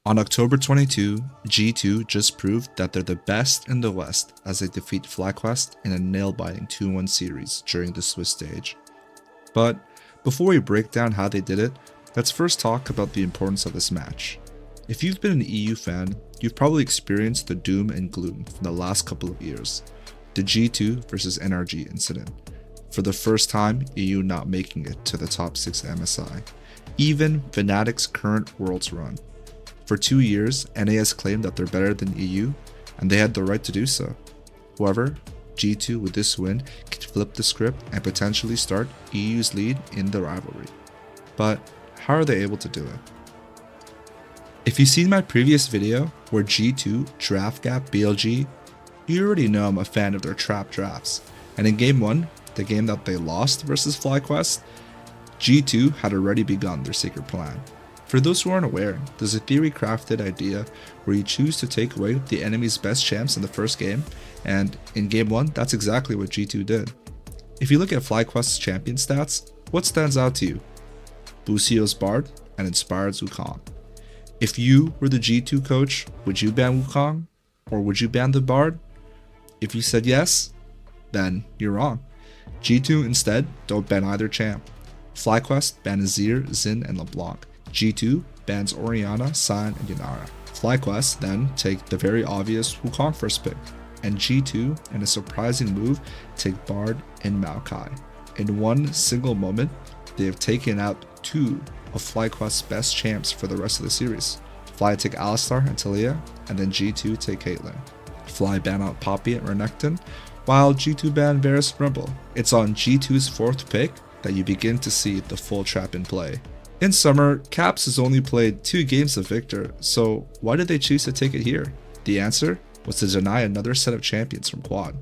On October 22, G2 just proved that they're the best in the West as they defeat FlyQuest in a nail-biting 2-1 series during the Swiss stage. But before we break down how they did it, let's first talk about the importance of this match. If you've been an EU fan, you've probably experienced the doom and gloom from the last couple of years. The G2 versus NRG incident. For the first time, EU not making it to the top 6 MSI. Even Fnatic's current Worlds run. For 2 years, NA has claimed that they're better than EU, and they had the right to do so. However, G2 with this win could flip the script and potentially start EU's lead in the rivalry. But how are they able to do it? If you've seen my previous video where G2 draft gap BLG, you already know I'm a fan of their trap drafts, and in Game 1, the game that they lost versus FlyQuest, G2 had already begun their secret plan. For those who aren't aware, there's a theory-crafted idea where you choose to take away the enemy's best champs in the first game, and in Game 1, that's exactly what G2 did. If you look at FlyQuest's champion stats, what stands out to you? Busio's Bard and Inspired's Wukong. If you were the G2 coach, would you ban Wukong? Or would you ban the Bard? If you said yes, then you're wrong. G2 instead don't ban either champ. FlyQuest ban Azir, Xin, and LeBlanc. G2 bans Orianna, Sion, and Yanara. FlyQuest then take the very obvious Wukong first pick, and G2, in a surprising move, take Bard and Maokai. In one single moment, they have taken out 2 of FlyQuest's best champs for the rest of the series. Fly take Alistar and Talia, and then G2 take Caitlyn. Fly ban out Poppy and Renekton, while G2 ban Varus and Rumble. It's on G2's 4th pick that you begin to see the full trap in play. In summer, Caps has only played 2 games of Victor, so why did they choose to take it here? The answer was to deny another set of champions from Quad.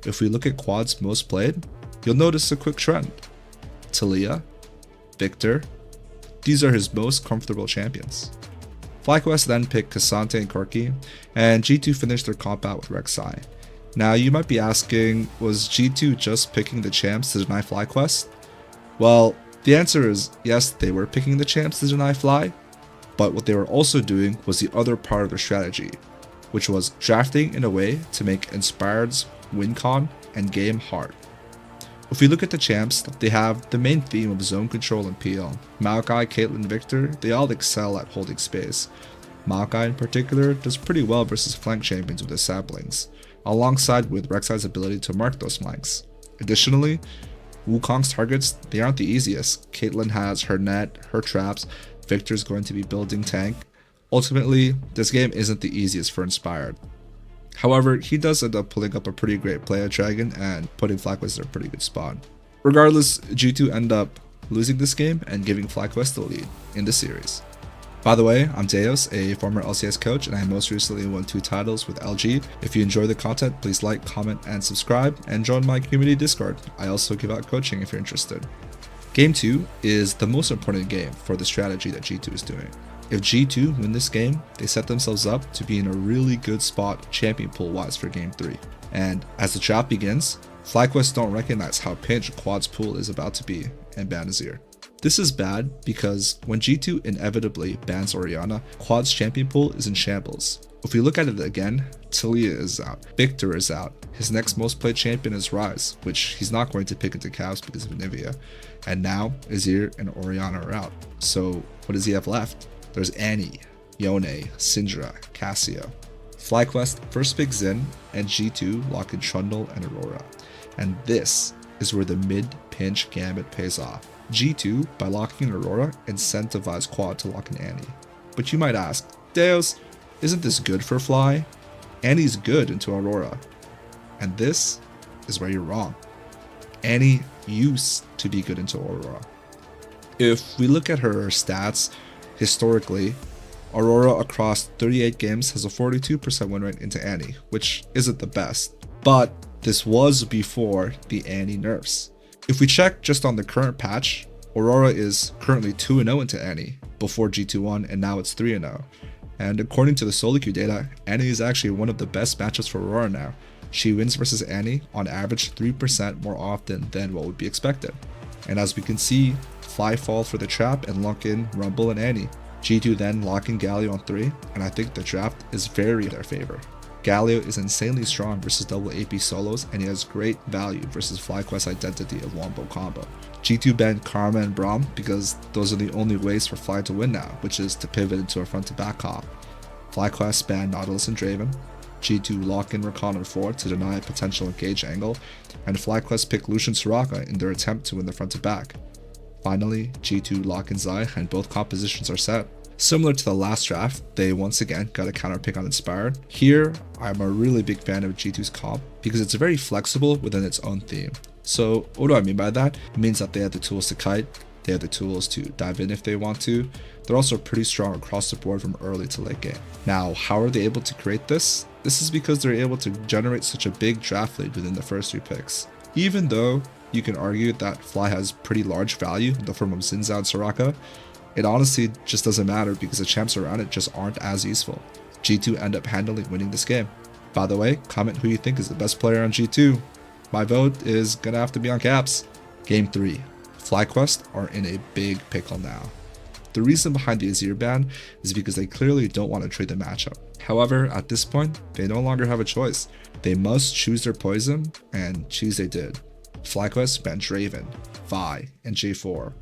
If we look at Quad's most played, you'll notice a quick trend. Talia, Victor, these are his most comfortable champions. FlyQuest then picked Cassante and Corki, and G2 finished their comp out with Rek'Sai. Now you might be asking, was G2 just picking the champs to deny FlyQuest? Well, the answer is yes, they were picking the champs to deny Fly, but what they were also doing was the other part of their strategy, which was drafting in a way to make Inspired's win con and game hard. If we look at the champs, they have the main theme of zone control and PL. Maokai, Caitlyn, Victor, they all excel at holding space. Maokai in particular does pretty well versus flank champions with his saplings, alongside with Rek'Sai's ability to mark those flanks. Additionally, Wukong's targets, they aren't the easiest. Caitlyn has her net, her traps, Victor's going to be building tank. Ultimately, this game isn't the easiest for Inspired. However, he does end up pulling up a pretty great play at Dragon and putting FlyQuest in a pretty good spot. Regardless, G2 end up losing this game and giving FlyQuest the lead in the series. By the way, I'm Deos, a former LCS coach, and I most recently won 2 titles with LG. If you enjoy the content, please like, comment, and subscribe, and join my community Discord. I also give out coaching if you're interested. Game 2 is the most important game for the strategy that G2 is doing. If G2 win this game, they set themselves up to be in a really good spot champion pool wise for Game 3. And as the trap begins, FlyQuest don't recognize how pinched Quad's pool is about to be and ban Azir. This is bad because when G2 inevitably bans Orianna, Quad's champion pool is in shambles. If we look at it again, Talia is out, Victor is out, his next most played champion is Ryze, which he's not going to pick into Cavs because of Nivea, and now Azir and Orianna are out. So what does he have left? There's Annie, Yone, Syndra, Cassio. FlyQuest first pick Xin, and G2 lock in Trundle and Aurora. And this is where the mid-pinch gambit pays off. G2, by locking in Aurora, incentivized Quad to lock in Annie. But you might ask, Deos, isn't this good for Fly? Annie's good into Aurora. And this is where you're wrong. Annie used to be good into Aurora. If we look at her stats, historically, Aurora across 38 games has a 42% win rate into Annie, which isn't the best. But this was before the Annie nerfs. If we check just on the current patch, Aurora is currently 2-0 into Annie before G2 won, and now it's 3-0. And according to the solo queue data, Annie is actually one of the best matchups for Aurora now. She wins versus Annie on average 3% more often than what would be expected. And as we can see, Fly fall for the trap and lock in Rumble and Annie. G2 then lock in Galio on 3, and I think the draft is very in their favor. Galio is insanely strong versus double AP solos, and he has great value versus FlyQuest's identity of Wombo combo. G2 ban Karma and Braum because those are the only ways for Fly to win now, which is to pivot into a front to back comp. FlyQuest ban Nautilus and Draven. G2 lock in Rakan on 4 to deny a potential engage angle, and FlyQuest pick Lucian Soraka in their attempt to win the front to back. Finally, G2 lock in Zai, and both compositions are set. Similar to the last draft, they once again got a counter pick on Inspired. Here, I'm a really big fan of G2's comp because it's very flexible within its own theme. So what do I mean by that? It means that they have the tools to kite, they have the tools to dive in if they want to. They're also pretty strong across the board from early to late game. Now, how are they able to create this? This is because they're able to generate such a big draft lead within the first 3 picks. Even though you can argue that Fly has pretty large value in the form of Xin Zhao and Soraka, it honestly just doesn't matter because the champs around it just aren't as useful. G2 end up handily winning this game. By the way, comment who you think is the best player on G2. My vote is gonna have to be on Caps. Game 3. FlyQuest are in a big pickle now. The reason behind the Azir ban is because they clearly don't want to trade the matchup. However, at this point, they no longer have a choice. They must choose their poison, and choose they did. FlyQuest banned Draven, Vi, and J4.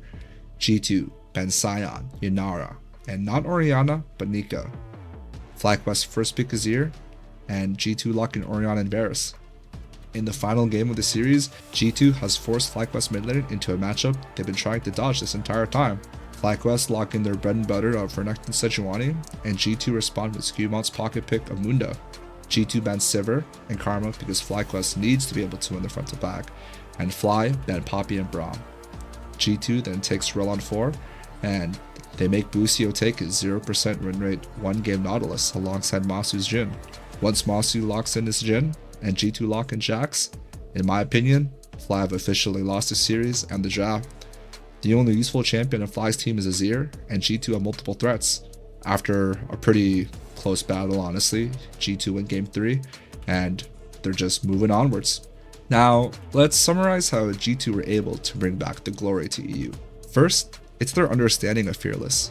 G2 banned Sion, Yanara, and not Orianna, but Nika. FlyQuest first pick Azir, and G2 lock in Orianna and Varus. In the final game of the series, G2 has forced FlyQuest mid lane into a matchup they've been trying to dodge this entire time. FlyQuest lock in their bread and butter of Renekton and Sejuani, and G2 respond with Scumont's pocket pick of Mundo. G2 bans Sivir and Karma because FlyQuest needs to be able to win the front to back, and Fly ban Poppy and Braum. G2 then takes Rell on 4, and they make Busio take his 0% win rate 1 game Nautilus alongside Masu's Jhin. Once Masu locks in his Jhin, and G2 lock in Jax, in my opinion, Fly have officially lost the series and the draft. The only useful champion of Fly's team is Azir, and G2 have multiple threats. After a pretty close battle, honestly, G2 win game 3, and they're just moving onwards. Now, let's summarize how G2 were able to bring back the glory to EU. First, it's their understanding of Fearless.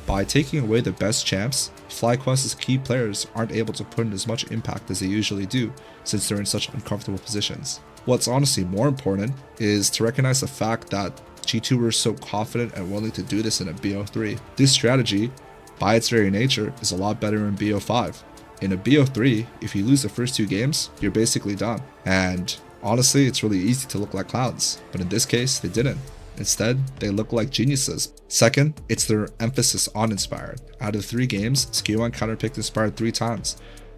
By taking away the best champs, FlyQuest's key players aren't able to put in as much impact as they usually do, since they're in such uncomfortable positions. What's honestly more important is to recognize the fact that G2 were so confident and willing to do this in a BO3. This strategy, by its very nature, is a lot better in BO5. In a BO3, if you lose the first 2 games, you're basically done. And honestly, it's really easy to look like clowns, but in this case, they didn't. Instead, they look like geniuses. Second, it's their emphasis on Inspired. Out of 3 games, Scuon counterpicked Inspired 3 times.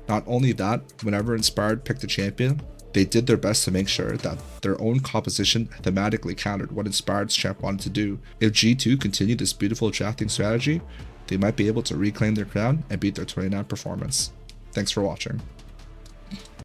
Not only that, whenever Inspired picked a champion, they did their best to make sure that their own composition thematically countered what Inspired's champ wanted to do. If G2 continued this beautiful drafting strategy, they might be able to reclaim their crown and beat their 29 performance. Thanks for watching.